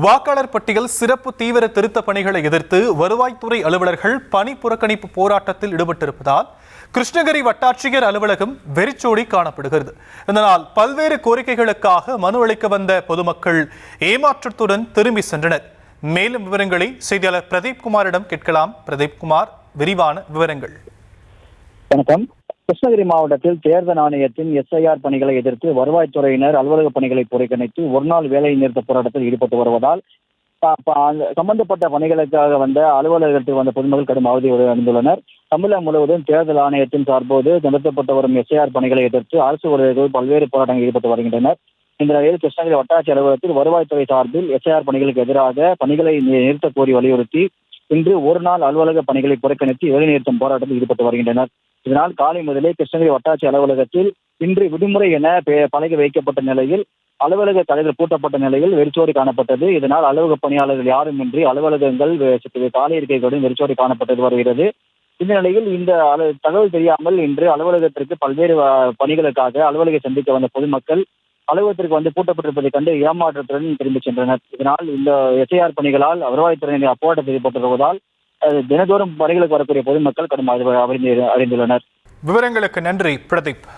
வாக்காளர் பட்டியல் சிறப்பு தீவிர திருத்த பணிகளை எதிர்த்து வருவாய்த்துறை அலுவலர்கள் பணி புறக்கணிப்பு போராட்டத்தில் ஈடுபட்டிருப்பதால் கிருஷ்ணகிரி வட்டாட்சியர் அலுவலகம் வெறிச்சோடி காணப்படுகிறது. இதனால் பல்வேறு கோரிக்கைகளுக்காக மனு அளிக்க வந்த பொதுமக்கள் ஏமாற்றத்துடன் திரும்பி சென்றனர். மேலும் விவரங்களை செய்தியாளர் பிரதீப் குமாரிடம் கேட்கலாம். பிரதீப் குமார், விரிவான விவரங்கள். வணக்கம். கிருஷ்ணகிரி மாவட்டத்தில் தேர்தல் ஆணையத்தின் SIR பணிகளை எதிர்த்து வருவாய்த்துறையினர் அலுவலக பணிகளை புறக்கணித்து ஒருநாள் வேலை நிறுத்த போராட்டத்தில் ஈடுபட்டு வருவதால் சம்பந்தப்பட்ட பணிகளுக்காக வந்த அலுவலகத்தில் வந்த பொதுமக்கள் கடும் அவதி அடைந்துள்ளனர். தமிழகம் முழுவதும் தேர்தல் ஆணையத்தின் சார்போடு நடத்தப்பட்டு வரும் SIR பணிகளை எதிர்த்து அரசு ஊழியர்கள் பல்வேறு போராட்டங்களில் ஈடுபட்டு வருகின்றனர். இந்த நிலையில் கிருஷ்ணகிரி வட்டாட்சியர் அலுவலகத்தில் வருவாய்த்துறை சார்பில் SIR பணிகளுக்கு எதிராக பணிகளை நிறுத்த கோரி வலியுறுத்தி இன்று ஒரு நாள் அலுவலக பணிகளை புறக்கணித்து வேலைநிறுத்தம் போராட்டத்தில் ஈடுபட்டு வருகின்றனர். இதனால் காலை முதலே கிருஷ்ணகிரி வட்டாட்சி அலுவலகத்தில் இன்று விடுமுறை என பலகை வைக்கப்பட்ட நிலையில் அலுவலக கடைகள் பூட்டப்பட்ட நிலையில் வெறிச்சோடி காணப்பட்டது. இதனால் அலுவலக பணியாளர்கள் யாருமின்றி அலுவலகங்கள் காலை இருக்கைகளுடன் வெறிச்சோடி காணப்பட்டது வருகிறது. இந்த நிலையில் இந்த தகவல் தெரியாமல் இன்று அலுவலகத்திற்கு பல்வேறு பணிகளுக்காக அலுவலகை சந்திக்க வந்த பொதுமக்கள் அலுவலகத்திற்கு வந்து பூட்டப்பட்டிருப்பதை கண்டு ஏமாற்றத்துடன் திரும்பி சென்றனர். இதனால் இந்த SIR பணிகளால் வருவாய்த்துறையினர் போராட்டத்தில் ஈடுபட்டிருப்பதால் தினதோறும் பணிகளுக்கு வரக்கூடிய பொதுமக்கள் கடும் அறிந்துள்ளனர். விவரங்களுக்கு நன்றி பிரதீப்.